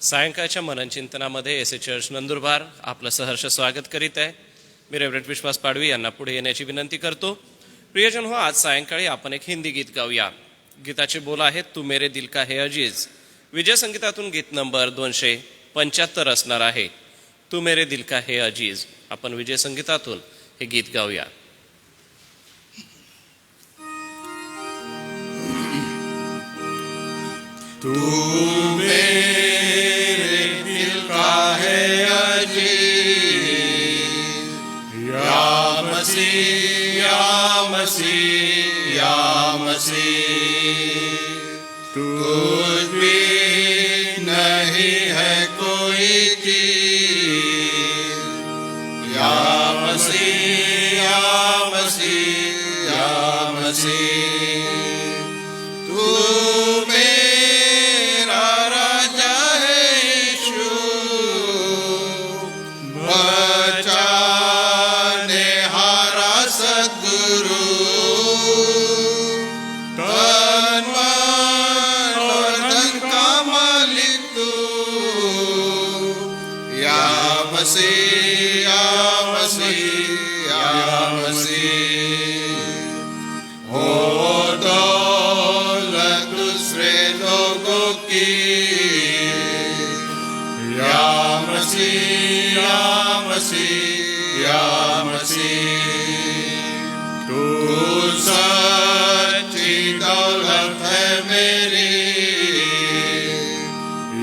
सायंकाळच्या मननचिंतनामध्ये S A church Nandurbar आपलं सहर्ष स्वागत करीत आहे. मी रेव्हरंड विश्वास पाडवी यांना पुढे येण्याची विनंती करतो. प्रियजन हो, आज सायंकाळी आपण एक हिंदी गीत गाऊया. गीताचे बोल आहेत, तू मेरे दिल का है अजीज. विजय संगीतातून गीत नंबर 275 असणार आहे, तू मेरे दिल का है अजीज. आपण विजय संगीतातून हे गीत गाऊया. तू मेरे दिल का है अजीज, या मसीह या मसीह या मसीह. तुझ भी नहीं है कोई चीज, या मसीह या मसीह या मसीह. तू सच्ची दौलत है मेरी,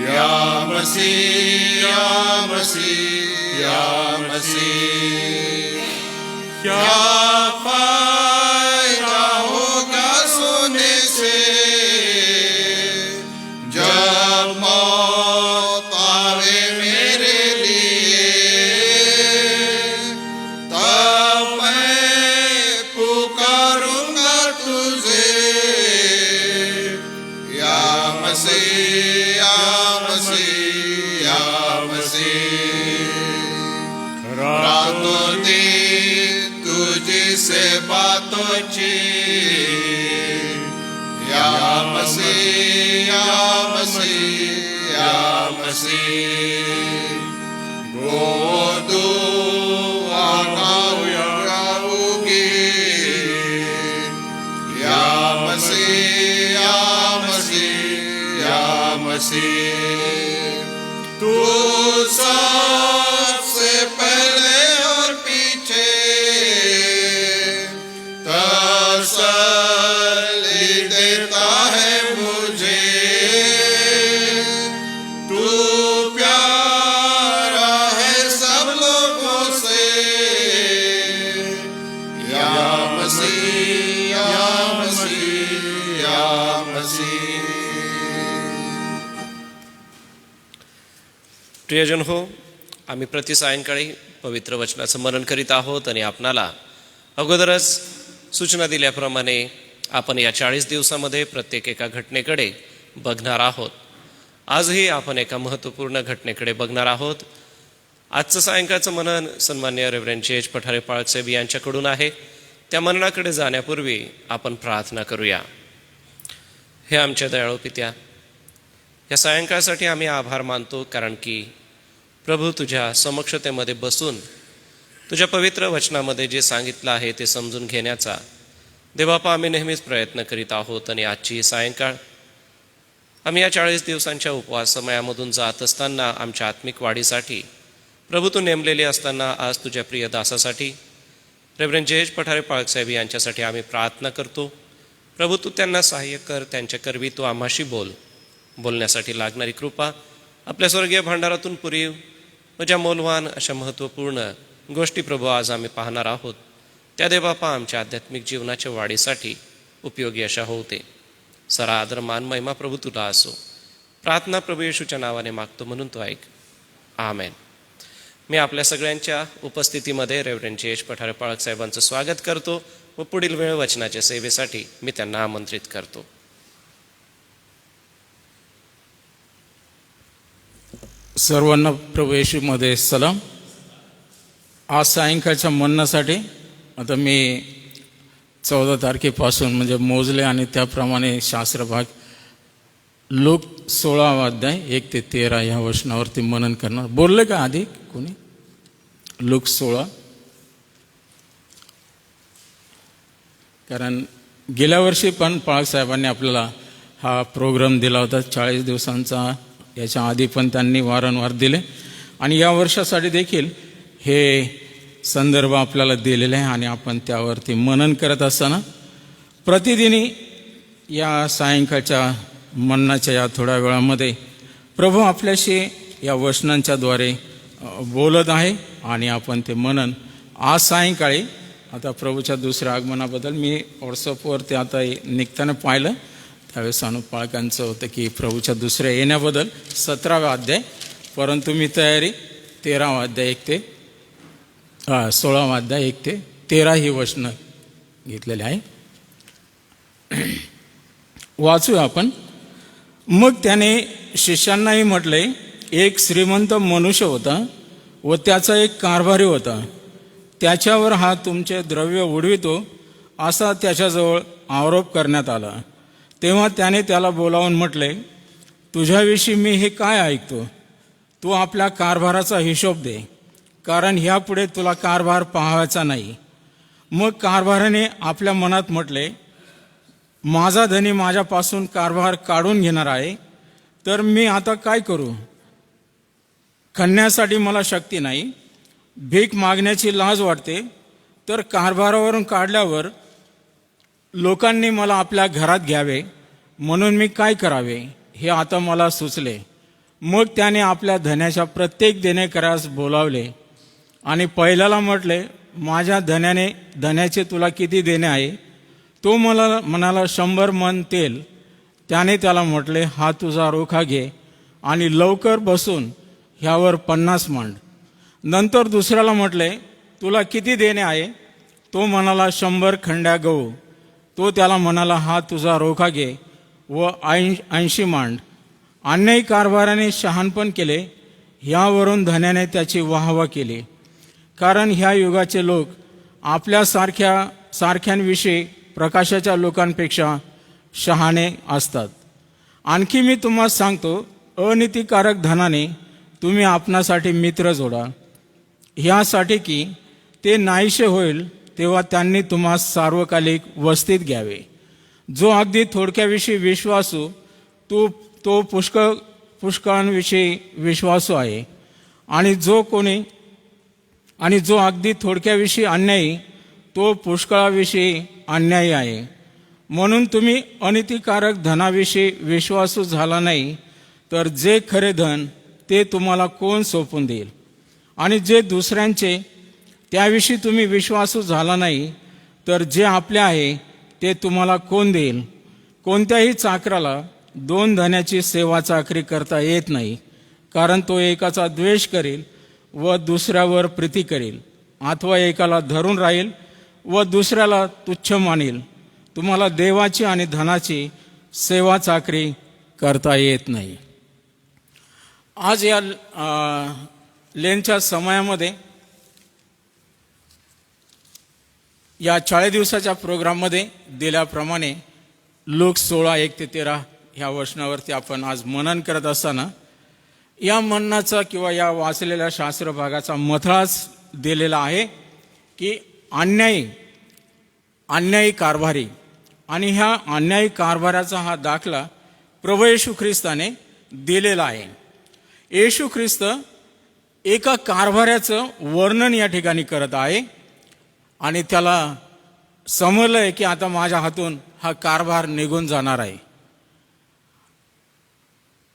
या मसीह या मसीह या मसीह. क्या फायदा होगा सोने से जब मौत आवे मेरे लिए, तब मैं पुकारूंगा तुझे, या मसीह या मसीह या मसीह. रातों दिन तुझसे बातचीत, या मसीह या मसीह या मसीह. गोदू गाऊंगी, या मसीह या मसीह या मसीह. तू सबसे पहले और पीछे तसल्ली देता है मुझे. तू प्यारा है सब लोगों से, या मसीह या मसीह या मसीह. प्रियजन हो, आम्ही प्रति सायंकाळी पवित्र वचनाचं मनन करीत आहोत आणि आपणाला अगोदरच सूचना दिल्याप्रमाणे आपण या 40 दिवसामध्ये प्रत्येक एका घटनेकडे बघणार आहोत. आजही आपण एका महत्त्वपूर्ण घटनेकडे बघणार आहोत. आजचं सायंकाळचं मनन सन्मान्य रेव्हरंड जे एच पठारे पाळकसाहेब यांच्याकडून आहे. त्या मननाकडे जाण्यापूर्वी आपण प्रार्थना करूया. हे आमच्या दयाळू पित्या, या सायंकाळसाठी आम्ही आभार मानतो, कारण की प्रभू तुझ्या समक्षतेमध्ये बसून तुझ्या पवित्र वचनामध्ये जे सांगितलं आहे ते समजून घेण्याचा देवबापा आम्ही नेहमीच प्रयत्न करीत आहोत. आणि आजची ही सायंकाळ आम्ही या 40 दिवसांच्या उपवास समयामधून जात असताना आमच्या आत्मिक वाढीसाठी प्रभू तू नेमलेली असताना आज तुझ्या प्रिय दासासाठी रेव्हरंड जे एच पठारे पाळकसाहेब यांच्यासाठी आम्ही प्रार्थना करतो. प्रभू तू त्यांना सहाय्य कर, त्यांच्या करवी तू आम्हाशी बोलण्यासाठी लागणारी कृपा आपल्या स्वर्गीय भांडारातून पुरीव. व ज्या मौल्यवान अशा महत्त्वपूर्ण गोष्टी प्रभू आज आम्ही पाहणार आहोत, त्या देवबापा आमच्या आध्यात्मिक जीवनाच्या वाढीसाठी उपयोगी अशा होते. सारा आदर मान महिमा प्रभू तुला असो. प्रार्थना प्रभू येशूच्या नावाने मागतो, म्हणून तो ऐक. आमेन. मी आपल्या सगळ्यांच्या उपस्थितीमध्ये रेव्हरंड जे एच पठारे पाळकसाहेबांचं स्वागत करतो व पुढील वेळ वचनाच्या सेवेसाठी मी त्यांना आमंत्रित करतो. सर्वांना प्रभू येशूमध्ये सलाम. आज सायंकाळच्या मननासाठी आता मी 14 तारखेपासून म्हणजे मोजले आणि त्याप्रमाणे शास्त्रभाग लोक 16 अध्याय 1 ते 13 ह्या वचनावरती मनन करणार. बोलले का आधी कोणी? लोक 16. कारण गेल्या वर्षी पण पाळक साहेबांनी आपल्याला हा प्रोग्राम दिला होता 40 दिवसांचा. याच्या आधी पण त्यांनी वारंवार दिले आणि या वर्षासाठी देखील हे संदर्भ आपल्याला दिलेले आहे आणि आपण त्यावरती मनन करत असताना प्रतिदिनी या सायंकाळच्या मननाच्या या थोड्या वेळामध्ये प्रभू आपल्याशी या वचनांच्याद्वारे बोलत आहे आणि आपण ते मनन आज सायंकाळी आता प्रभूच्या दुसऱ्या आगमनाबद्दल मी व्हॉट्सअपवरती आता निघताना पाहिलं त्यावेळेस अनुपाळकांचं होतं की प्रभूच्या दुसऱ्या येण्याबद्दल 17वा अध्याय, परंतु मी तयारी 13वा अध्याय 1 ते 16वा अध्याय 1 ते 13 ही वचनं घेतलेली आहे. वाचूया आपण. मग त्याने शिष्यांनाही म्हटले, एक श्रीमंत मनुष्य होता व त्याचा एक कारभारी होता. त्याच्यावर हा तुमचे द्रव्य उडवितो असा त्याच्याजवळ आरोप करण्यात आला. तेव्हा त्याने त्याला बोलावून म्हटले, तुझ्याविषयी मी हे काय ऐकतो? तू आपल्या कारभाराचा हिशोब दे, कारण ह्यापुढे तुला कारभार पाहायचा नाही. मग कारभाराने आपल्या मनात म्हटले, माझा धनी माझ्यापासून कारभार काढून घेणार आहे, तर मी आता काय करू? खणण्यासाठी मला शक्ती नाही, भीक मागण्याची लाज वाटते, तर कारभारावरून काढल्यावर लोकांनी मला आपल्या घरात घ्यावे म्हणून मी काय करावे हे आता मला सुचले. मग त्याने आपल्या धन्याच्या प्रत्येक देणेकऱ्यास बोलावले आणि पहिल्याला म्हटले, माझ्या धन्याचे तुला किती देणे आहे? तो मला म्हणाला 100 मन तेल. त्याने त्याला म्हटले, हा तुझा रोखा घे आणि लवकर बसून ह्यावर 50 मांड. नंतर दुसऱ्याला म्हटले, तुला किती देणे आहे? तो म्हणाला 100 खंड्या गहू. तो त्याला म्हणाला, हा तुझा रोखा घे व 80 मांड. अन्यायी कारभाराने शहाणपण केले, ह्यावरून धन्याने त्याची वाहवा केली. कारण ह्या युगाचे लोक आपल्या सारख्यांविषयी प्रकाशाच्या लोकांपेक्षा शहाणे असतात. आणखी मी तुम्हाला सांगतो, अनीतिकारक धनाने तुम्ही आपणासाठी मित्र जोडा, ह्यासाठी की ते नाहीसे होईल तेव्हा त्यांनी तुम्हाला सार्वकालिक वस्तीत घ्यावे. जो अगदी थोडक्याविषयी विश्वासू तो पुष्कळांविषयी विश्वासू आहे, आणि जो अगदी थोडक्याविषयी अन्यायी तो पुष्कळाविषयी अन्यायी आहे. म्हणून तुम्ही अनीतिकारक धनाविषयी विश्वासू झाला नाही तर जे खरे धन ते तुम्हाला कोण सोपून देईल? आणि जे दुसऱ्यांचे त्याविषयी तुम्ही विश्वासू झाला नाही तर जे आपले आहे ते तुम्हाला कोण देईल? कोणत्याही चाकराला 2 धन्याची सेवा चाकरी करता येत नाही, कारण तो एकाचा द्वेष करेल व दुसऱ्यावर प्रीती करेल, अथवा एकाला धरून राहील व दुसऱ्याला तुच्छ मानेल. तुम्हाला देवाची आणि धनाची सेवा चाकरी करता येत नाही. आज या लेनच्या समयामध्ये या 40 दिवसाच्या प्रोग्राममध्ये दिल्याप्रमाणे लोक 16 1 ते 13 ह्या वचनावरती आपण आज मनन करत असताना या मननाचा किंवा या वाचलेल्या शास्त्र भागाचा मथळाच दिलेला आहे की अन्यायी कारभारी, आणि ह्या अन्यायी कारभाराचा हा दाखला प्रभू येशू ख्रिस्ताने दिलेला आहे. येशू ख्रिस्त एका कारभाराचं वर्णन या ठिकाणी करत आहे आणि त्याला समजलंय की आता माझ्या हातून हा कारभार निघून जाणार आहे.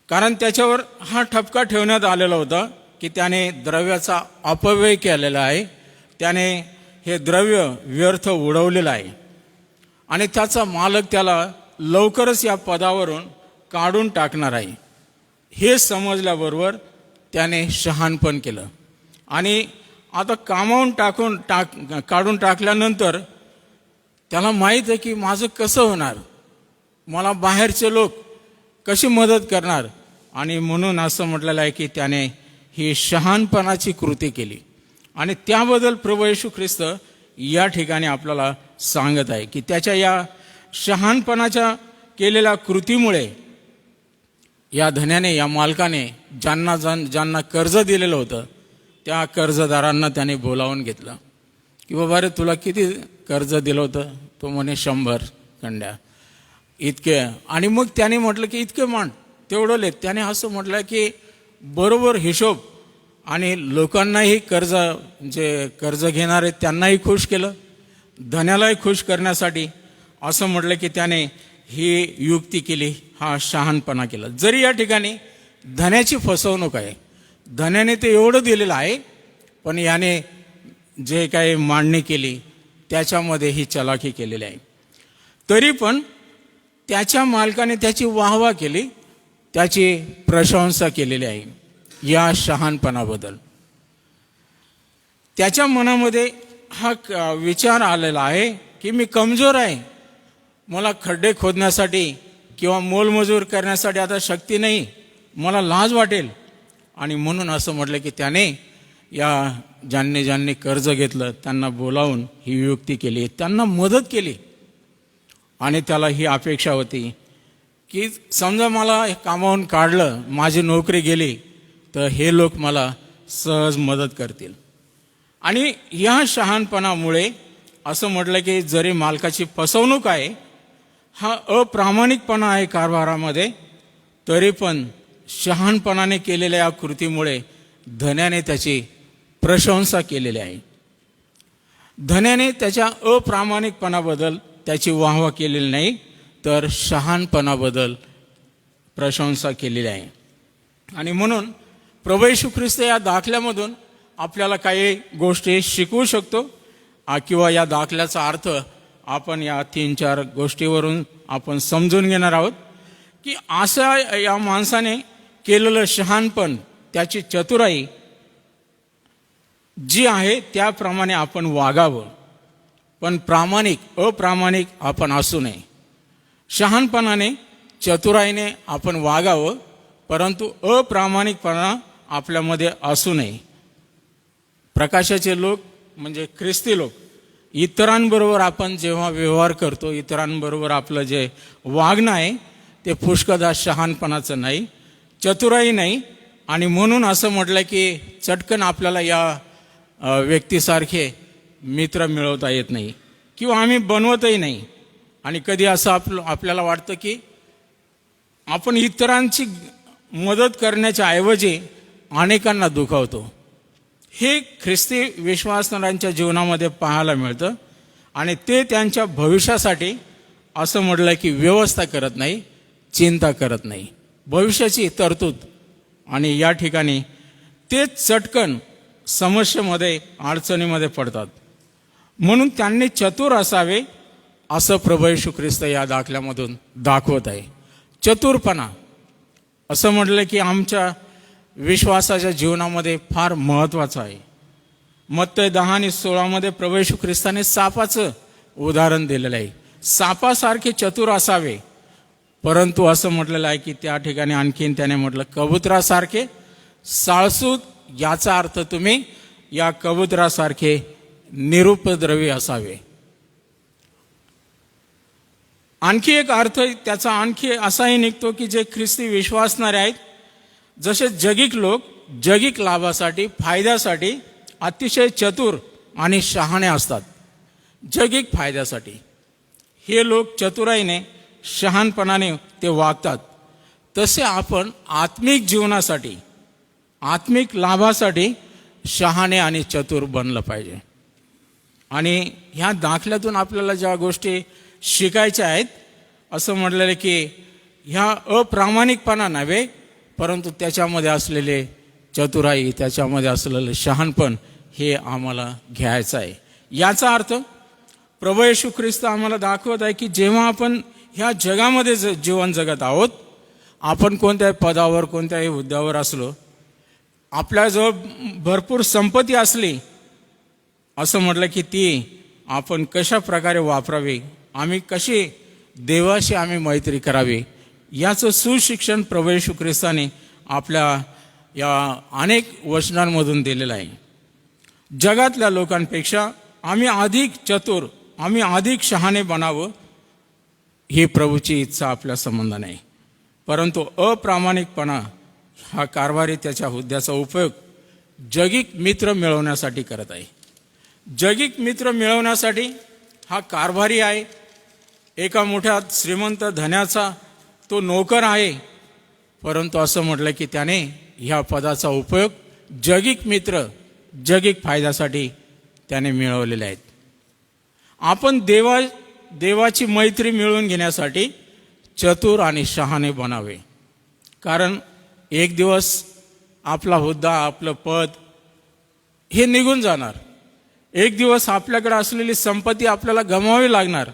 कारण त्याच्यावर हा ठपका ठेवण्यात आलेला होता की त्याने द्रव्याचा अपव्यय केलेला आहे, त्याने हे द्रव्य व्यर्थ उडवलेलं आहे आणि त्याचा मालक त्याला लवकरच या पदावरून काढून टाकणार आहे. हे समजल्याबरोबर त्याने शहाणपण केलं आणि आता कामावून काढून टाकल्यानंतर त्याला माहीत आहे की माझं कसं होणार, मला बाहेरचे लोक कशी मदत करणार, आणि म्हणून असं म्हटलेलं आहे की त्याने ही शहाणपणाची कृती केली. आणि त्याबद्दल प्रभू येशू ख्रिस्त या ठिकाणी आपल्याला सांगत आहे की त्याच्या या शहाणपणाच्या केलेल्या कृतीमुळे या धन्याने, या मालकाने ज्यांना कर्ज दिलेलं होतं त्या कर्जदारांना त्याने बोलावून घेतलं की बाबा रे, तुला किती कर्ज दिलं होतं? तो म्हणे 100 कंड्या इतके. आणि मग त्याने म्हटलं की इतके मान तेवढं ले. त्याने असं म्हटलं की बरोबर हिशोब, आणि लोकांनाही कर्ज घेणार आहेत त्यांनाही खुश केलं, धन्यालाही खुश करण्यासाठी असं म्हटलं की त्याने ही युक्ती केली, हा शहाणपणा केला. जरी या ठिकाणी धन्याची फसवणूक आहे, धन्याने ते एवढं दिलेलं आहे, पण याने जे काही मांडणी केली त्याच्यामध्ये ही चलाखी केलेली आहे. तरी पण त्याच्या मालकाने त्याची वाहवा केली, त्याची प्रशंसा केलेली आहे या शहाणपणाबद्दल. त्याच्या मनामध्ये हा विचार आलेला आहे की मी कमजोर आहे, मला खड्डे खोदण्यासाठी किंवा मोलमजूर करण्यासाठी आता शक्ती नाही, मला लाज वाटेल. आणि म्हणून असं म्हटलं की त्याने या ज्यांनी कर्ज घेतलं त्यांना बोलावून ही युक्ती केली, त्यांना मदत केली. आणि त्याला ही अपेक्षा होती की समजा मला कामावून काढलं, माझी नोकरी गेली, तर हे लोक मला सहज मदत करतील. आणि या शहाणपणामुळे असं म्हटलं की जरी मालकाची फसवणूक आहे, हा अप्रामाणिकपणा आहे कारभारामध्ये, तरी पण शहाणपणाने केलेल्या या कृतीमुळे धन्याने त्याची प्रशंसा केलेली आहे. धन्याने त्याच्या अप्रामाणिकपणाबद्दल त्याची वाहवा केलेली नाही, तर शहाणपणाबद्दल प्रशंसा केलेली आहे. आणि म्हणून प्रभू येशू ख्रिस्त या दाखल्यामधून आपल्याला काही गोष्टी शिकवू शकतो, किंवा या दाखल्याचा अर्थ आपण या 3-4 गोष्टीवरून आपण समजून घेणार आहोत की असं या माणसाने केलेलं शहाणपण, त्याची चतुराई जी आहे त्याप्रमाणे आपण वागावं, पण अप्रामाणिक आपण असू नये. शहाणपणाने, चतुराईने आपण वागावं, परंतु अप्रामाणिकपणा आपल्यामध्ये असू नये. प्रकाशाचे लोक म्हणजे ख्रिस्ती लोक, इतरांबरोबर आपण जेव्हा व्यवहार करतो, इतरांबरोबर आपलं जे वागणं आहे ते पुष्कदा शहाणपणाचं नाही, चतुराई नाही. आणि म्हणून असं म्हटलं की चटकन आपल्याला या व्यक्तीसारखे मित्र मिळवता येत नाही, किंवा आम्ही बनवतही नाही. आणि कधी असं आपल्याला वाटतं की आपण इतरांची मदत करण्याच्या ऐवजी अनेकांना दुखावतो. हे ख्रिस्ती विश्वासणाऱ्यांच्या जीवनामध्ये पाहायला मिळतं. आणि ते त्यांच्या भविष्यासाठी असं म्हटलं की व्यवस्था करत नाही, चिंता करत नाही, भविष्याची तरतूद. आणि या ठिकाणी ते चटकन समस्येमध्ये, अडचणीमध्ये पडतात. म्हणून त्यांनी चतुर असावे असं प्रभू येशू ख्रिस्त या दाखल्यामधून दाखवत आहे. चतुरपणा असं म्हटलं की आमच्या विश्वासाच्या जीवनामध्ये फार महत्त्वाचं आहे. मत्तय 10:16 प्रभू येशू ख्रिस्ताने सापाचं उदाहरण दिलेलं आहे. सापासारखे चतुर असावे, परंतु असं म्हटलेलं आहे की त्या ठिकाणी आणखीन त्याने म्हटलं कबुतरासारखे साळसूद. याचा अर्थ तुम्ही या कबुतरासारखे निरुपद्रवी असावे. आणखी एक अर्थ त्याचा आणखी असाही निघतो की जे ख्रिस्ती विश्वासणारे आहेत, जसे जगिक लोक जगिक लाभासाठी, फायद्यासाठी अतिशय चतुर आणि शहाणे असतात. जगिक फायद्यासाठी हे लोक चतुराईने, शहाणपणाने ते वागतात. तसे आपण आत्मिक जीवनासाठी, आत्मिक लाभासाठी शहाणे आणि चतुर बनलं पाहिजे. आणि ह्या दाखल्यातून आपल्याला ज्या गोष्टी शिकायच्या आहेत, असं म्हटलेलं की ह्या अप्रामाणिकपणा नव्हे, परंतु त्याच्यामध्ये असलेले चतुराई, त्याच्यामध्ये असलेलं शहाणपण हे आम्हाला घ्यायचं आहे. याचा अर्थ प्रभू येशू ख्रिस्त आम्हाला दाखवत आहे की जेव्हा आपण ह्या जगामध्ये जीवन जगत आहोत, आपण कोणत्याही पदावर, कोणत्याही हुद्द्यावर असलो, आपल्याजवळ भरपूर संपत्ती असली, असं म्हटलं की ती आपण कशा प्रकारे वापरावी, आम्ही कशी देवाशी आम्ही मैत्री करावी, याचं सुशिक्षण प्रभू येशू ख्रिस्ताने आपल्या या अनेक वचनांमधून दिलेलं आहे. जगातल्या लोकांपेक्षा आम्ही अधिक चतुर, आम्ही अधिक शहाणे बनावं, ही प्रभूची इच्छा आपल्या संबंधाने आहे. परंतु अप्रामाणिकपणा हा कारभारी त्याच्या हुद्द्याचा उपयोग जगिक मित्र मिळवण्यासाठी करत आहे. जगिक मित्र मिळवण्यासाठी हा कारभारी आहे. एका मोठ्या श्रीमंत धन्याचा तो नोकर आहे. परंतु असं म्हटलं की त्याने ह्या पदाचा उपयोग जगिक मित्र, जगिक फायद्यासाठी त्याने मिळवलेले आहेत. आपण देवाची मैत्री मिळवून घेण्यासाठी चतुर आणि शहाणे बनावे. कारण एक दिवस आपला हुद्दा, आपलं पद हे निघून जाणार. एक दिवस आपल्याकडे असलेली संपत्ती आपल्याला गमावावी लागणार.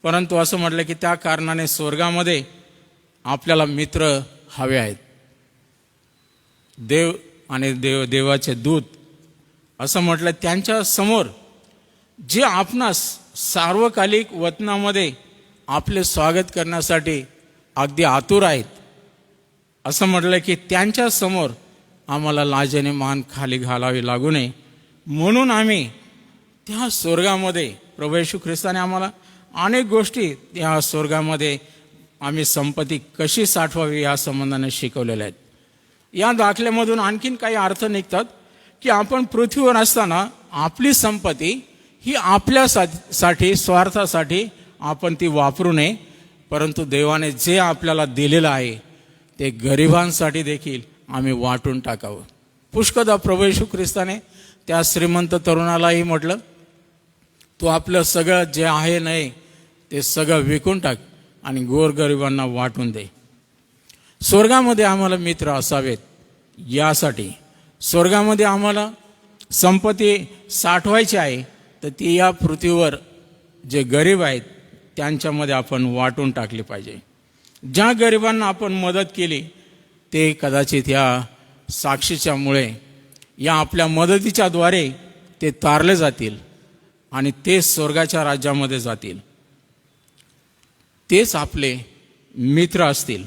परंतु असं म्हटलं की त्या कारणाने स्वर्गामध्ये आपल्याला मित्र हवे आहेत. देव आणि देवाचे दूत असं म्हटलं त्यांच्या समोर जे आपणास सार्वकालिक वतनामध्ये आपले स्वागत करण्यासाठी अगदी आतुर आहेत, असं म्हटलं की त्यांच्या समोर आम्हाला लाजेने मान खाली घालावी लागू नये म्हणून आम्ही त्या स्वर्गामध्ये प्रभू येशू ख्रिस्ताने आम्हाला अनेक गोष्टी त्या स्वर्गामध्ये आम्ही संपत्ती कशी साठवावी या संबंधाने शिकवलेल्या आहेत. या दाखल्यामधून आणखीन काही अर्थ निघतात की आपण पृथ्वीवर असताना आपली संपत्ती ही आपल्यासाठी स्वार्थासाठी आपण ती वापरू नये, परंतु देवाने जे आपल्याला दिलेलं आहे ते गरिबांसाठी देखील आम्ही वाटून टाकावं. पुष्कदा प्रभू येशू ख्रिस्ताने त्या श्रीमंत तरुणालाही म्हटलं, तू आपलं सगळं जे आहे नाही ते सगळं विकून टाक आणि गोरगरिबांना वाटून दे. स्वर्गामध्ये आम्हाला मित्र असावेत. यासाठी स्वर्गामध्ये आम्हाला संपत्ती साठवायची आहे, तर ती या पृथ्वीवर जे गरीब आहेत त्यांच्यामध्ये आपण वाटून टाकली पाहिजे. ज्या गरिबांना आपण मदत केली ते कदाचित या साक्षीच्यामुळे, या आपल्या मदतीच्या द्वारे ते तारले जातील आणि ते स्वर्गाच्या राज्यामध्ये जातील. तेच आपले मित्र असतील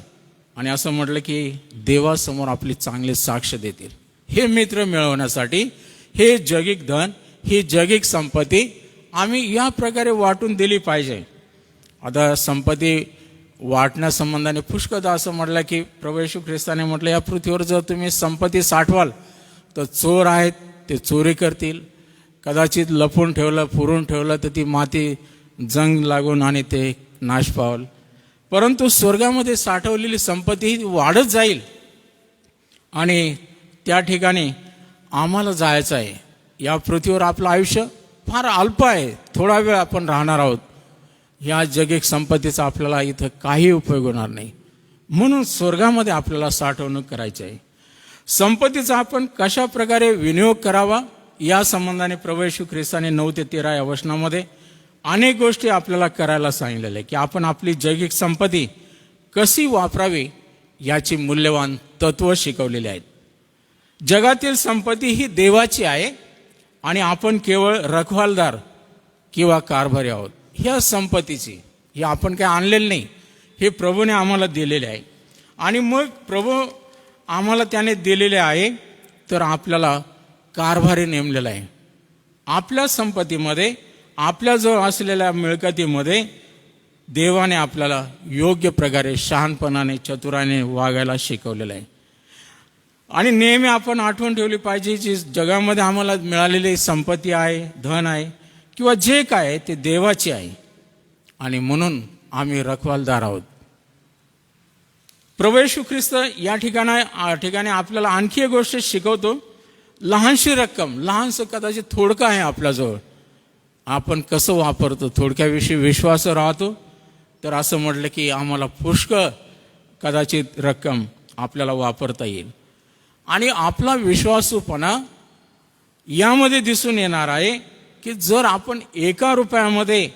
आणि असं म्हटलं की देवासमोर आपली चांगली साक्ष देतील. हे मित्र मिळवण्यासाठी हे जगिक धन, ही जगिक संपत्ती आम्ही या प्रकारे वाटून दिली पाहिजे. आता संपत्ती वाटण्यासंबंधाने पुष्कदा असं म्हटलं की प्रभू येशू ख्रिस्ताने म्हटलं, या पृथ्वीवर जर तुम्ही संपत्ती साठवाल तर चोर आहेत ते चोरी करतील. कदाचित लपून ठेवलं, पुरून ठेवलं तर ती माती जंग लागून आणि ते नाश पावल. परंतु स्वर्गामध्ये साठवलेली संपत्ती ही वाढत जाईल आणि त्या ठिकाणी आम्हाला जायचं आहे. या पृथ्वीवर आपलं आयुष्य फार अल्प आहे, थोडा वेळ आपण राहणार आहोत. या जगिक संपत्तीचा आपल्याला इथं काही उपयोग होणार नाही. म्हणून स्वर्गामध्ये आपल्याला साठवणूक करायची आहे. संपत्तीचा आपण कशा प्रकारे विनियोग करावा या संबंधाने प्रभू येशू ख्रिस्ताने 9 ते 13 या वचनामध्ये अनेक गोष्टी आपल्याला करायला सांगितलेल्या आहे की आपण आपली जगिक संपत्ती कशी वापरावी याची मूल्यवान तत्व शिकवलेली आहेत. जगातील संपत्ती ही देवाची आहे आणि आपण केवळ रखवालदार किंवा कारभारी आहोत. ह्या संपत्तीची ही आपण काही आणलेली नाही, हे प्रभूने आम्हाला दिलेले आहे. आणि मग प्रभू आम्हाला त्याने दिलेले आहे तर आपल्याला कारभारी नेमलेला आहे. आपल्या संपत्तीमध्ये, आपल्या जवळ असलेल्या मिळकतीमध्ये देवाने आपल्याला योग्य प्रकारे शहाणपणाने, चतुराने वागायला शिकवलेलं आहे. आणि नेहमी आपण आठवण ठेवली पाहिजे, जी जगामध्ये आम्हाला मिळालेली संपत्ती आहे, धन आहे किंवा जे काय आहे ते देवाचे आहे आणि म्हणून आम्ही रखवालदार आहोत. प्रभू येशू ख्रिस्त या ठिकाणी आपल्याला आणखी एक गोष्ट शिकवतो. लहानशी रक्कम, लहानसं कदाचित थोडकं आहे आपल्याजवळ, आपण कसं वापरतो, थोडक्याविषयी विश्वास राहतो. तर असं म्हटलं की आम्हाला पुष्कळ कदाचित रक्कम आपल्याला वापरता येईल. आणि आपला विश्वासूपणा यामध्ये दिसून येणार आहे की जर आपण 1 रुपयामध्ये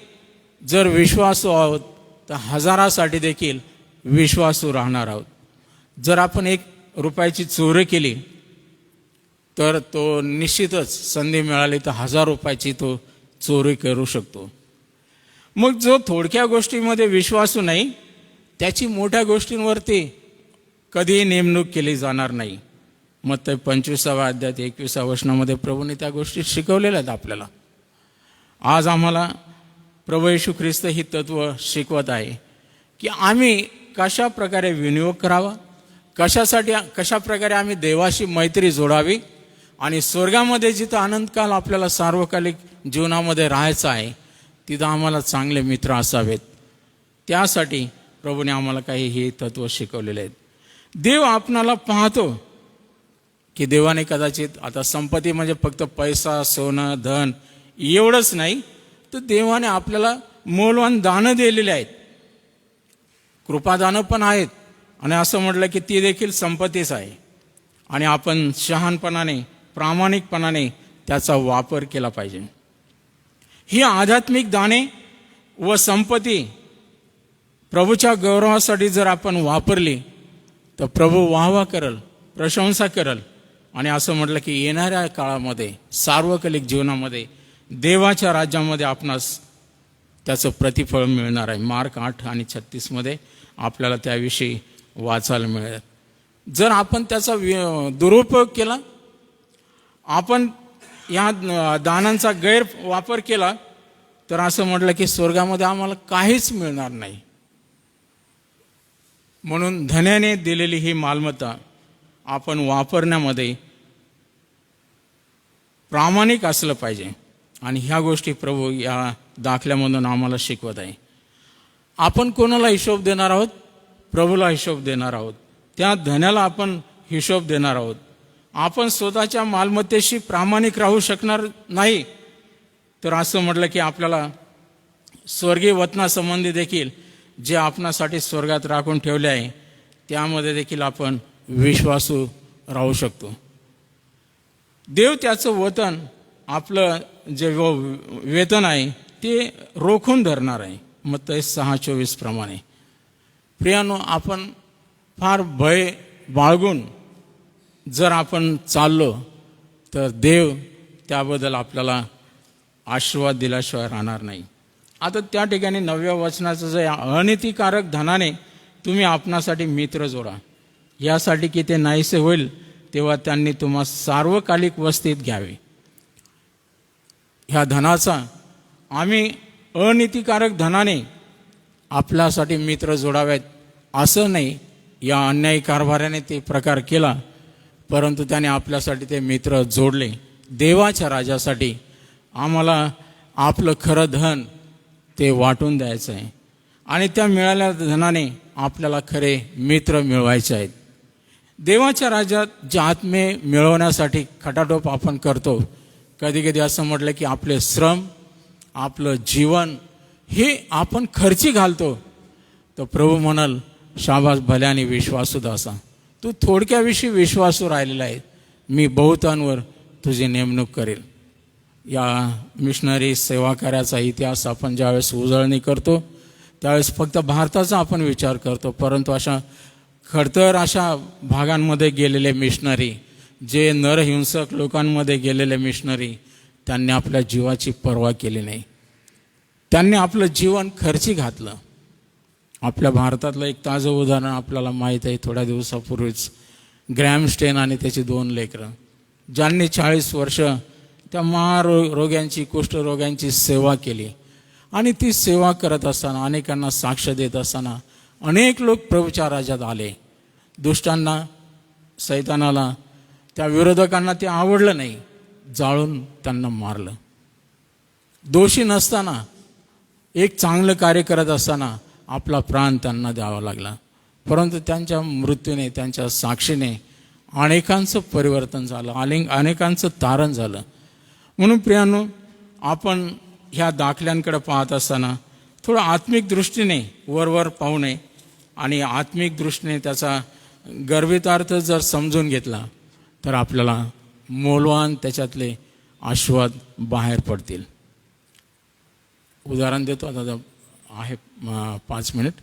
जर विश्वासू आहोत तर हजारासाठी देखील विश्वासू राहणार आहोत. जर आपण 1 रुपयाची चोरी केली तर तो निश्चितच संधी मिळाली तर 1000 रुपयाची तो चोरी करू शकतो. मग जो थोडक्या गोष्टीमध्ये विश्वासू नाही त्याची मोठ्या गोष्टींवरती कधीही नेमणूक केली जाणार नाही. मग ते 25व्या अध्यायात 21व्या वचनामध्ये प्रभूने त्या गोष्टी शिकवलेल्या आहेत आपल्याला. आज आम्हाला प्रभू येशू ख्रिस्त ही तत्व शिकवत आहे की आम्ही कशा प्रकारे विनियोग करावा, कशा प्रकारे आम्ही देवाशी मैत्री जोडावी आणि स्वर्गामध्ये जिथं आनंदकाल आपल्याला सार्वकालिक जीवनामध्ये राहायचं आहे तिथं आम्हाला चांगले मित्र असावेत. त्यासाठी प्रभूने आम्हाला काही हे तत्व शिकवलेले आहेत. देव आपणाला पाहतो की देवाने कदाचित आता संपत्ती म्हणजे फक्त पैसा, सोनं, धन एवढंच नाही, तर देवाने आपल्याला मोलवान दानं दिलेले आहेत, कृपादानं पण आहेत. आणि असं म्हटलं की ती देखील संपत्तीच आहे. आणि आपण शहाणपणाने, प्रामाणिकपणाने त्याचा वापर केला पाहिजे. ही आध्यात्मिक दाने व संपत्ती प्रभूच्या गौरवासाठी जर आपण वापरली तर प्रभू वाहवा करल, प्रशंसा करल. आणि असं म्हटलं की येणाऱ्या काळामध्ये सार्वकालिक जीवनामध्ये देवाच्या राज्यामध्ये आपणास त्याचं प्रतिफळ मिळणार आहे. मार्क 8:36 आपल्याला त्याविषयी वाचायला मिळेल. जर आपण त्याचा दुरुपयोग केला, आपण या दानांचा गैरवापर केला, तर असं म्हटलं की स्वर्गामध्ये आम्हाला काहीच मिळणार नाही. म्हणून धन्याने दिलेली ही मालमत्ता आपण वापरण्यामध्ये प्रामाणिक असलं पाहिजे. आणि ह्या गोष्टी प्रभू या दाखल्यामधून आम्हाला शिकवत आहे. आपण कोणाला हिशोब देणार आहोत? प्रभूला हिशोब देणार आहोत. त्या धन्याला आपण हिशोब देणार आहोत. आपण स्वतःच्या मालमत्तेशी प्रामाणिक राहू शकणार नाही, तर असं म्हटलं की आपल्याला स्वर्गीय वतनासंबंधी देखील जे आपणासाठी स्वर्गात राखून ठेवले आहे त्यामध्ये देखील आपण विश्वासू राहू शकतो. देव त्याचं वतन, आपलं जे वेतन आहे ते रोखून धरणार आहे, मत्ती 6:24 प्रमाणे. प्रियानो, आपण फार भय बाळगून जर आपण चाललो तर देव त्याबद्दल आपल्याला आशीर्वाद दिल्याशिवाय राहणार नाही. आता त्या ठिकाणी 9व्या वचनाचं जे अनितीकारक धनाने तुम्ही आपणासाठी मित्र जोडा, यासाठी की ते नाहीसे होईल तेव्हा त्यांनी तुम्हा सार्वकालिक वस्तीत घ्यावे. ह्या धनाचा आम्ही अनितीकारक धनाने आपल्यासाठी मित्र जोडावेत असं नाही. या अन्यायी कारभाराने ते प्रकार केला, परंतु त्याने आपल्यासाठी ते मित्र जोडले. देवाच्या राजासाठी आम्हाला आपलं खरं धन ते वाटून द्यायचं आहे आणि त्या मिळालेल्या धनाने आपल्याला खरे मित्र मिळवायचे आहेत. देवाच्या राज्यात जे आत्मे मिळवण्यासाठी खटाटोप आपण करतो, कधी कधी असं म्हटलं की आपले श्रम, आपलं जीवन हे आपण खर्ची घालतो, तर प्रभू म्हणाल, शाबास भल्याने विश्वासू दासा, तू थोडक्याविषयी विश्वासू राहिलेला आहे, मी बहुतांवर तुझी नेमणूक करेल. या मिशनरी सेवा कार्याचा इतिहास आपण ज्यावेळेस उजळणी करतो त्यावेळेस फक्त भारताचा आपण विचार करतो, परंतु अशा खडतर अशा भागांमध्ये गेलेले मिशनरी, जे नरहिंसक लोकांमध्ये गेलेले मिशनरी, त्यांनी आपल्या जीवाची पर्वा केली नाही. त्यांनी आपलं जीवन खर्ची घातलं. आपल्या भारतातलं एक ताजं उदाहरण आपल्याला माहीत आहे. थोड्या दिवसापूर्वीच ग्रॅम स्टेन आणि त्याची 2 लेकरं, ज्यांनी 40 वर्ष त्या महारोग्यांची, कुष्ठरोग्यांची सेवा केली. आणि ती सेवा करत असताना, अनेकांना साक्ष देत असताना अनेक लोक प्रभूच्या राज्यात आले. दुष्टांना, सैतानाला, त्या विरोधकांना ते आवडलं नाही, जाळून त्यांना मारलं. दोषी नसताना, एक चांगलं कार्य करत असताना आपला प्राण त्यांना द्यावा लागला. परंतु त्यांच्या मृत्यूने, त्यांच्या साक्षीने अनेकांचं परिवर्तन झालं, अनेकांचं तारण झालं. म्हणून प्रियानो, आपण ह्या दाखल्यांकडे पाहत असताना थोडं आत्मिक दृष्टीने वरवर पाहू नये आणि आत्मिक दृष्टीने त्याचा गर्भितार्थ जर समजून घेतला तर आपल्याला मोलवान त्याच्यातले आशीर्वाद बाहेर पडतील. उदाहरण देतो, आता आहे 5 मिनिट.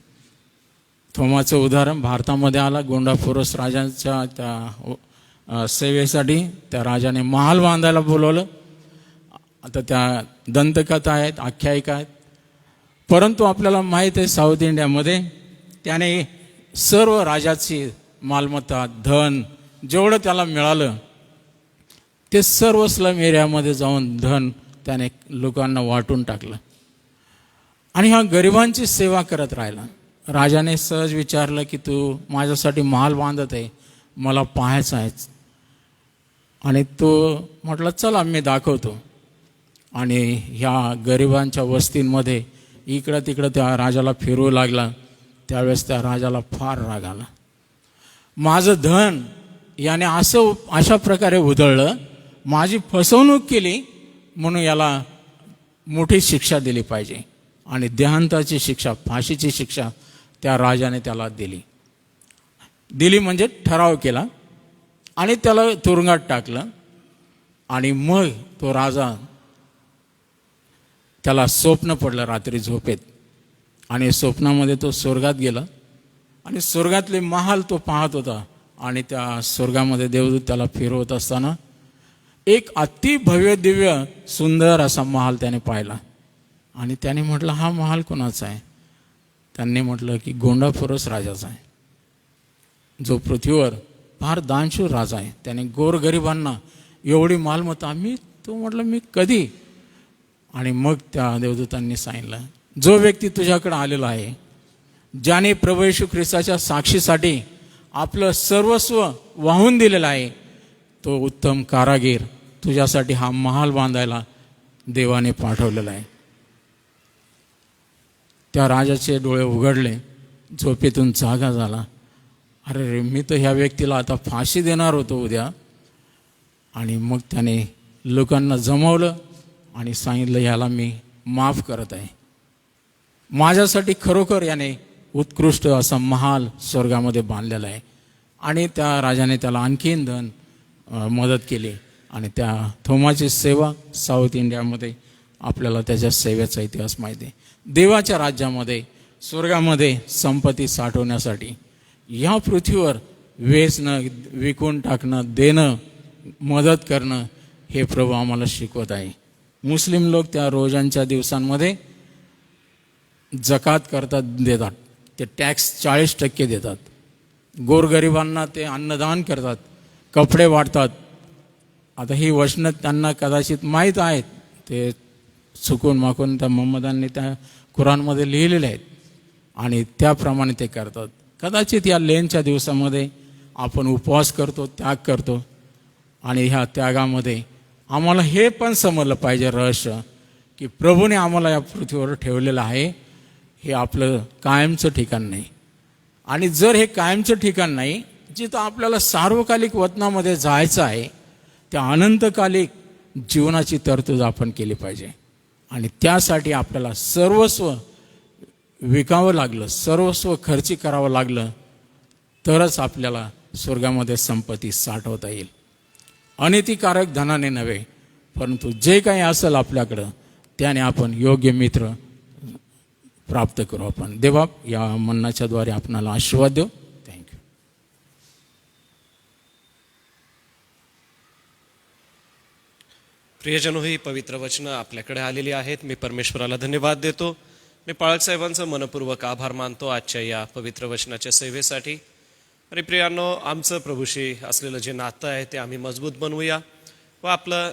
थोमाचं उदाहरण भारतामध्ये आला. गोंडाफोरस राजांच्या त्या सेवेसाठी त्या राजाने महाल बांधायला बोलवलं. आता त्या दंतकथा आहेत, आख्यायिका आहेत, परंतु आपल्याला माहीत आहे साऊथ इंडियामध्ये त्याने सर्व राजाची मालमत्ता, धन जेवढं त्याला मिळालं ते सर्व स्लम एरियामध्ये जाऊन धन त्याने लोकांना वाटून टाकलं आणि ह्या गरिबांची सेवा करत राहिला. राजाने सहज विचारलं की तू माझ्यासाठी महाल बांधत आहे, मला पाहायचं आहेच. आणि तो म्हटलं चला मी दाखवतो. आणि ह्या गरिबांच्या वस्तींमध्ये इकडं तिकडं त्या राजाला फिरवू लागला. त्यावेळेस त्या राजाला फार राग आला. माझं धन याने अशा प्रकारे उधळलं, माझी फसवणूक केली, म्हणून याला मोठी शिक्षा दिली पाहिजे. आणि देहांताची शिक्षा, फाशीची शिक्षा त्या राजाने त्याला दिली म्हणजे ठराव केला आणि त्याला तुरुंगात टाकलं. आणि मग तो राजा, त्याला स्वप्न पडलं रात्री झोपेत, आणि स्वप्नामध्ये तो स्वर्गात गेला आणि स्वर्गातले महाल तो पाहत होता. आणि त्या स्वर्गामध्ये देवदूत त्याला फिरवत असताना एक अति भव्य दिव्य सुंदर असा महाल त्याने पाहिला. आणि त्याने म्हटलं हा महाल कोणाचा आहे? त्यांनी म्हटलं की गोंडाफोरस राजाचा आहे, जो पृथ्वीवर फार दानशूर राजा आहे. त्याने गोरगरिबांना एवढी मालमत्ता तो म्हटलं मी कधी? आणि मग त्या देवदूतांनी सांगितलं, जो व्यक्ती तुझ्याकडे आलेला आहे, ज्याने प्रभू येशू ख्रिस्ताच्या साक्षीसाठी आपलं सर्वस्व वाहून दिलेलं आहे, तो उत्तम कारागीर तुझ्यासाठी हा महाल बांधायला देवाने पाठवलेला आहे. त्या राजाचे डोळे उघडले, झोपेतून जागा झाला. अरे रे, मी तर ह्या व्यक्तीला आता फाशी देणार होतो उद्या. आणि मग त्याने लोकांना जमवलं आणि सांगितलं ह्याला मी माफ करत आहे. माझ्यासाठी खरोखर याने उत्कृष्ट असा महाल स्वर्गामध्ये बांधलेला आहे. आणि त्या राजाने त्याला आणखीन मदत केली. आणि त्या थोमाची सेवा साऊथ इंडियामध्ये आपल्याला त्याच्या सेवेचा इतिहास माहिती आहे. देवाच्या राज्यामध्ये, स्वर्गामध्ये संपत्ती साठवण्यासाठी या पृथ्वीवर वेचणं, विकून टाकणं, देणं, मदत करणं हे प्रभू आम्हाला शिकवत आहे. मुस्लिम लोक त्या रोजांच्या दिवसांमध्ये जकात करतात, देतात. ते टॅक्स 40% देतात. गोरगरिबांना ते अन्नदान करतात, कपडे वाटतात. आता ही वचनं त्यांना कदाचित माहीत आहेत, ते चुकून माकून त्या मोहम्मदांनी त्या कुराणमध्ये लिहिलेले आहेत आणि त्याप्रमाणे ते करतात. कदाचित या लेनच्या दिवसामध्ये आपण उपवास करतो, त्याग करतो. आणि ह्या त्यागामध्ये आम्हाला हे पण समजलं पाहिजे रहस्य की प्रभूने आम्हाला या पृथ्वीवर ठेवलेलं आहे, हे आपलं कायमचं ठिकाण नाही. आणि जर हे कायमचं ठिकाण नाही, जिथं आपल्याला सार्वकालिक वतनामध्ये जायचं आहे, त्या अनंतकालिक जीवनाची तरतूद आपण केली पाहिजे. आणि त्यासाठी आपल्याला सर्वस्व विकावं लागलं, सर्वस्व खर्ची करावं लागलं, तरच आपल्याला स्वर्गामध्ये संपत्ती साठवता येईल. अनैतिकारक धनाने नव्हे, परंतु जे काही असेल आपल्याकडं त्याने आपण योग्य मित्र प्राप्त करू. आपण देवा या मन्नाच्या द्वारे आपणाला आशीर्वाद देऊ. थँक्यू. प्रियजनो, ही पवित्र वचनं आपल्याकडे आलेली आहेत. मी परमेश्वराला धन्यवाद देतो. मी पाळक साहेबांचं मनपूर्वक आभार मानतो आजच्या या पवित्र वचनाच्या सेवेसाठी. आणि प्रियांनो, आमचं प्रभूशी असलेलं जे नातं आहे ते आम्ही मजबूत बनवूया व आपलं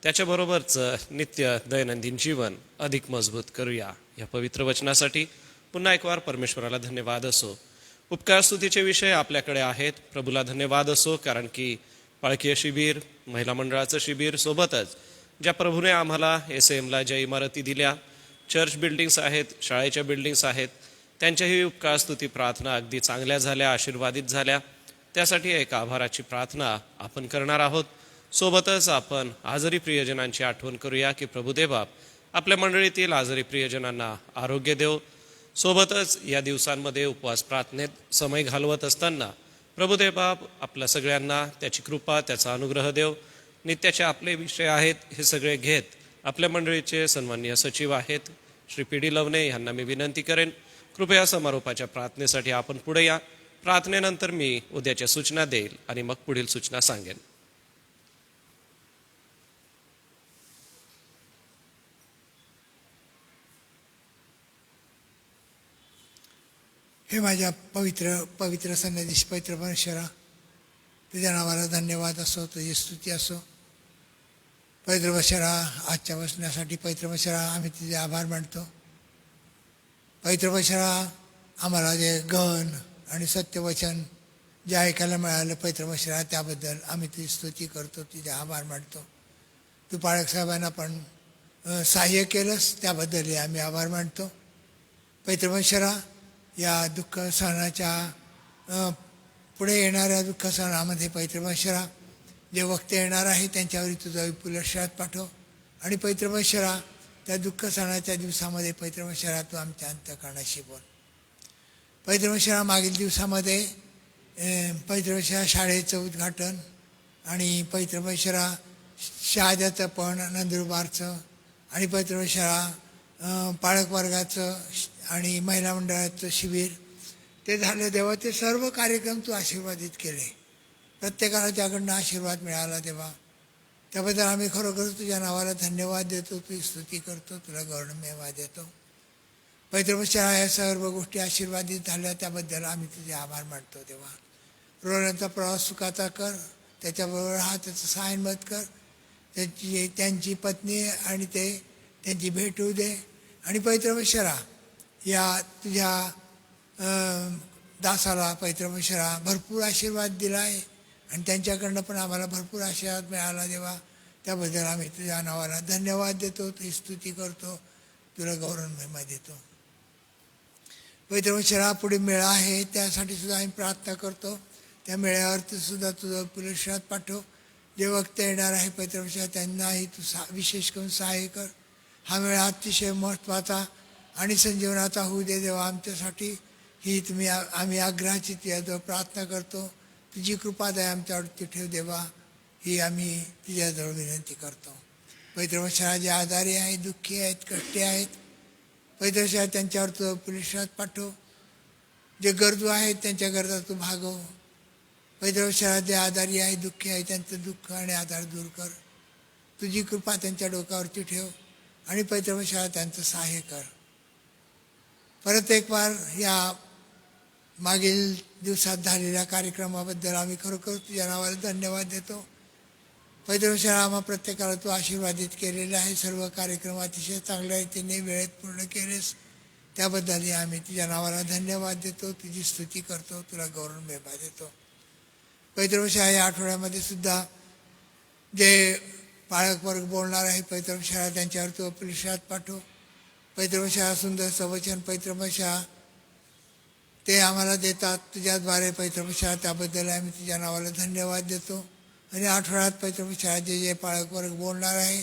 त्याच्याबरोबरचं नित्य दैनंदिन जीवन अधिक मजबूत करूया. या पवित्र वचनासाठी पुन्हा एक वार परमेश्वराला धन्यवाद असो. उपकार स्तुतीचे विषय आपल्याकडे आहेत. प्रभूला धन्यवाद असो, कारण की पाळकीय शिबिर, महिला मंडळाचं शिबिर, सोबतच ज्या प्रभूने आम्हाला SAMला ज्या इमारती दिल्या, चर्च बिल्डिंग्स आहेत, शाळेच्या बिल्डिंग्स आहेत, त्यांच्याही उपकार स्तुती प्रार्थना अगदी चांगल्या झाल्या, आशीर्वादित झाल्या. त्यासाठी एक आभाराची प्रार्थना आपण करणार आहोत. सोबतच आपण आजारी प्रियजनांची आठवण करूया की प्रभुदेव आपल्या मंडळीतील आजारी प्रियजनांना आरोग्य देव. सोबतच या दिवसांमध्ये उपवास प्रार्थनेत समय घालवत असताना प्रभुदेव बाप आपल्या सगळ्यांना त्याची कृपा, त्याचा अनुग्रह देव. नित्याचे आपले विषय आहेत हे सगळे घेत आपल्या मंडळीचे सन्माननीय सचिव आहेत श्री PD लवणे यांना मी विनंती करेन, कृपया समारोपाच्या प्रार्थनेसाठी आपण पुढे या. प्रार्थनेनंतर मी उद्याच्या सूचना देईल आणि मग पुढील सूचना सांगेन. हे माझ्या पवित्र सन्निधीश पवित्र परमेश्वरा, तुझ्या नावाला धन्यवाद असो, तुझी स्तुती असो. पवित्र परमेश्वरा, आजच्या वचनासाठी पवित्र परमेश्वरा आम्ही तुझे आभार मानतो. पवित्र परमेश्वरा, आम्हाला जे गहन आणि सत्यवचन जे ऐकायला मिळालं पैतृमिश्रा, त्याबद्दल आम्ही तुझी स्तुती करतो, तुझे आभार मानतो. तू पाळक साहेबांना पण सहाय्य केलंस, त्याबद्दलही आम्ही आभार मानतो. पैतृमिश्रा, या दुःख सहनाच्या पुढे येणाऱ्या दुःख सहनामध्ये पैतृमिश्रा जे वक्ते येणार आहे त्यांच्यावर तुझा विपुल आशीर्वाद पाठव. आणि पैतृमिश्रा, त्या दुःख सणाच्या दिवसामध्ये पैतृमिश्रा तू आमच्या अंतःकरणाशी बोल. पैतृमिश्रा, मागील दिवसामध्ये पैतृमिश्रा शाळेचं उद्घाटन आणि पैतृमिश्रा शहाद्याचं पण नंदुरबारचं आणि पैतृमिश्रा पाळक वर्गाचं आणि महिला मंडळाचं शिबिर ते झालं देवा. ते सर्व कार्यक्रम तू आशीर्वादित केले, प्रत्येकाला त्याकडनं आशीर्वाद मिळाला देवा. त्याबद्दल आम्ही खरोखर तुझ्या नावाला धन्यवाद देतो, तुझी स्तुती करतो, तुला गौरवमेवा देतो. पैतृमिश्रा, या सर्व गोष्टी आशीर्वादित झाल्या त्याबद्दल आम्ही तुझे आभार मानतो देवा. रोहनचा प्रवास सुखाचा कर, त्याच्याबरोबर हा त्याचं सहाय्य मत कर. त्यांची पत्नी आणि त्यांची भेट होऊ दे. आणि पैतृमिश्रा, या तुझ्या दासाला पैतृमिश्रा भरपूर आशीर्वाद दिला आहे आणि त्यांच्याकडनं पण आम्हाला भरपूर आशीर्वाद मिळाला देवा. त्याबद्दल आम्ही तुझ्या नावाला धन्यवाद देतो, तुझी स्तुती करतो, तुला गौरवमेवा देतो. पैतृमिश्रा, पुढे मेळा आहे त्यासाठी सुद्धा आम्ही प्रार्थना करतो. त्या मेळ्यावरती सुद्धा तुझं पुरस्कार पाठव. जे वक्ते येणार आहे पैतृमिश्रा त्यांनाही तू विशेष करून सहाय्य कर. हा मेळा अतिशय महत्त्वाचा आणि संजीवनाचा होऊ दे देवा आमच्यासाठी. ही आम्ही आग्रहाची तुझ्याजवळ प्रार्थना करतो. तुझी कृपा दया आमच्यावरती ठेव देवा, ही आम्ही तुझ्याजवळ विनंती करतो. पैतृमिश्रा जे आजारी आहेत, दुःखी आहेत, कष्टी आहेत, पैतृमिश्रा त्यांच्यावर तुझं पुरस्कार पाठव. जे गरजू आहेत त्यांच्या गरजा तू भागव. पैतृमिश्रा जे आजारी आहे, दुःखी आहे, त्यांचं दुःख आणि आधार दूर कर. तुझी कृपा त्यांच्या डोक्यावरती ठेव आणि पैतृमिश्रा त्यांचं सहाय्य कर. परत एक बार या मागील दिवसात झालेल्या कार्यक्रमाबद्दल आम्ही खरोखर तुझ्या नावाला धन्यवाद देतो. पैतृमिश्रा, आम्हा प्रत्येकाला तू आशीर्वादित केलेलं आहे. सर्व कार्यक्रम अतिशय चांगल्या रीतीने वेळेत पूर्ण केलेस, त्याबद्दलही आम्ही तुझ्या नावाला धन्यवाद देतो, तुझी स्तुती करतो, तुला गौरवमेवा देतो. पैतृमिश्रा, या आठवड्यामध्ये सुद्धा जे पाळक वर्ग बोलणार आहे पैतृमिश्रा त्यांच्यावर तू पुरस्कार पाठव. पैतृमिश्रा सुंदरचं वचन पैतृमिश्रा ते आम्हाला देतात तुझ्याद्वारे पैतृमिश्रा, त्याबद्दल आम्ही तुझ्या नावाला धन्यवाद देतो. आणि आठवड्यात पैतृमिश्रा जे पाळक वर्ग बोलणार आहे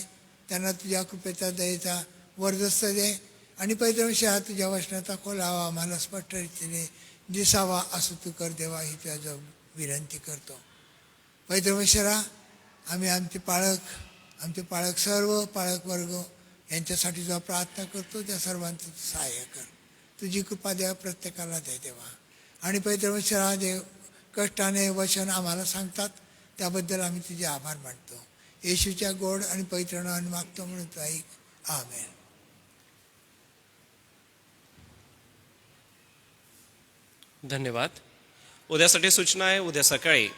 त्यांना तुझ्या कृपेचा दयेचा वरदस्त दे. आणि पैतृमिश्रा, तुझ्या वचनाचा खोलावा आम्हाला स्पष्ट रीतीने दिसावा असं तू कर देवा, ही तुझ्या विनंती करतो. पैतृमिश्रा, आम्ही आमचे पाळक सर्व पाळक वर्ग यांच्यासाठी जेव्हा प्रार्थना करतो त्या सर्वांचं सहाय्य कर. तुझी कृपा द्या प्रत्येकाला दे देवा. आणि पैतृमिश्रा जे कष्टाने वचन आम्हाला सांगतात त्याबद्दल आम्ही तुझे आभार मानतो. येशूच्या गोड आणि पवित्र नावाने मागतो म्हणून तू ऐक. आमेन. धन्यवाद. उद्यासाठी सूचना आहे. उद्या सकाळी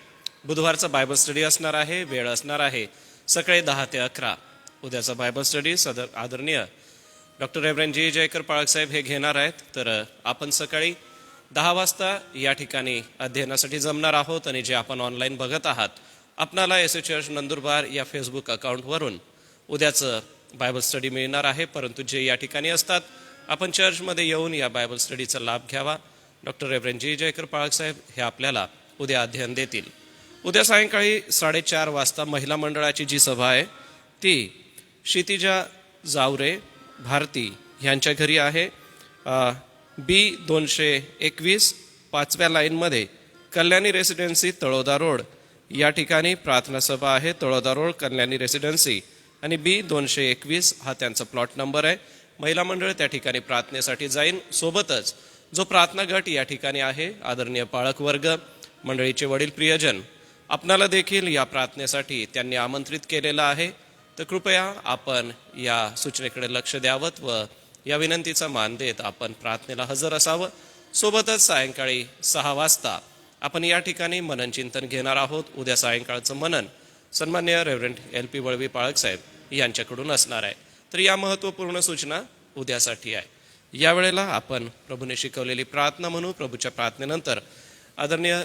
बुधवारचा बायबल स्टडी असणार आहे. वेळ असणार आहे सकाळी 10 ते 11. उद्याचा बायबल स्टडी आदरणीय डॉक्टर रेव्हरंड जी जयकर पाळक साहेब हे घेणार आहेत. तर आपण सकाळी 10 वाजता या ठिकाणी अध्ययनासाठी जमणार आहोत. आणि जे आपण ऑनलाईन बघत आहात, आपणाला एस चर्च नंदुरबार या फेसबुक अकाउंटवरून उद्याचं बायबल स्टडी मिळणार आहे. परंतु जे या ठिकाणी असतात, आपण चर्चमध्ये येऊन या बायबल स्टडीचा लाभ घ्यावा. डॉक्टर रेव्हरंड जी जयकर पाळक साहेब हे आपल्याला उद्या अध्ययन देतील. उद्या सायंकाळी 4:30 वाजता महिला मंडळाची जी सभा आहे ती क्षितिजा जावरे भारती यांच्या घरी आहे. B221 5व्या लाईनमध्ये कल्याणी रेसिडेन्सी तळोदा रोड या ठिकाणी प्रार्थना सभा आहे. तळोदा रोड कल्याणी रेसिडेन्सी आणि B221 हा त्यांचा प्लॉट नंबर आहे. महिला मंडळ त्या ठिकाणी प्रार्थनेसाठी जाईन. सोबतच जो प्रार्थना गट या ठिकाणी आहे, आदरणीय पाळक वर्ग मंडळीचे वडील प्रियजन, आपणाला देखील या प्रार्थनेसाठी त्यांनी आमंत्रित केलेलं आहे. तर कृपया आपण या सूचनेकडे लक्ष द्यावं व या विनंतीचा मान देत आपण प्रार्थनेला हजर असावं. सोबतच सायंकाळी 6 वाजता आपण या ठिकाणी मनन चिंतन घेणार आहोत. उद्या सायंकाळचं मनन सन्मान्य रेव्हरंड LP वळवी पाळक साहेब यांच्याकडून असणार आहे. तर या महत्त्वपूर्ण सूचना उद्यासाठी आहे. यावेळेला आपण प्रभूने शिकवलेली प्रार्थना म्हणू. प्रभूच्या प्रार्थनेनंतर आदरणीय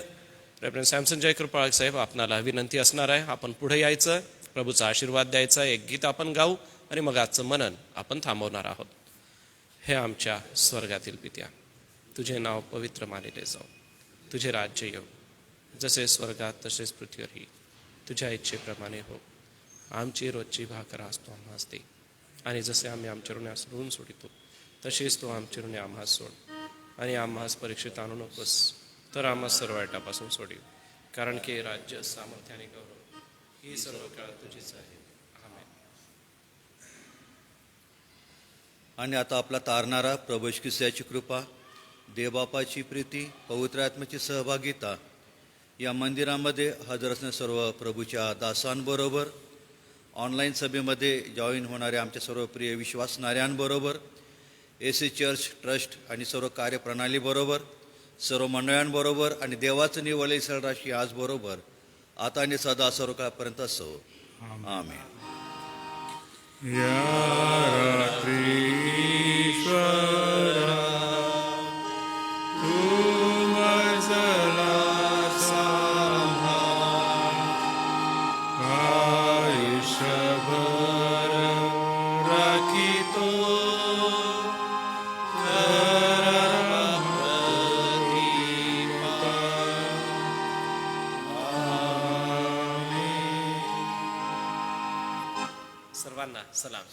रेव्हरंड सॅमसन जय कृपाळक साहेब आपणाला विनंती असणार आहे, आपण पुढे यायचं, प्रभूचा आशीर्वाद द्यायचा, एक गीत आपण गाऊ आणि मग आजचं मनन आपण थांबवणार आहोत. हे आमच्या स्वर्गातील पित्या, तुझे नाव पवित्र मानले जाऊ, तुझे राज्य येऊ, जसे स्वर्गात तसेच पृथ्वीवरही तुझ्या इच्छेप्रमाणे हो. आमची रोजची भाकर आज तू आम्हास दे, आणि जसे आम्ही आमच्या ऋणास ऋण सोडितो तसेच तू आमचे ऋणे आम्हास सोड, आणि आम्हास परीक्षेत आणू नकोस, तर आम्हास सर्व वाईटापासून सोडीव, कारण की राज्य, सामर्थ्य आणि गौरव ही सर्व काळ तुझीच आहे. आमेन. आणि आता आपला तारणारा प्रभू येशू ख्रिस्ताची कृपा, देवबापाची प्रीती, पवित्र आत्म्याची सहभागिता या मंदिरामध्ये हजर असणाऱ्या सर्व प्रभूच्या दासांबरोबर, ऑनलाईन सभेमध्ये जॉईन होणाऱ्या आमच्या सर्व प्रिय विश्वासणाऱ्यांबरोबर, AC चर्च ट्रस्ट आणि सर्व कार्यप्रणालीबरोबर, सर्व मंडळांबरोबर आणि देवाचं निवडले सरराशी आजबरोबर आता आणि सदा सर्व काळपर्यंत असो. आमेन. सर्वांना सलाम.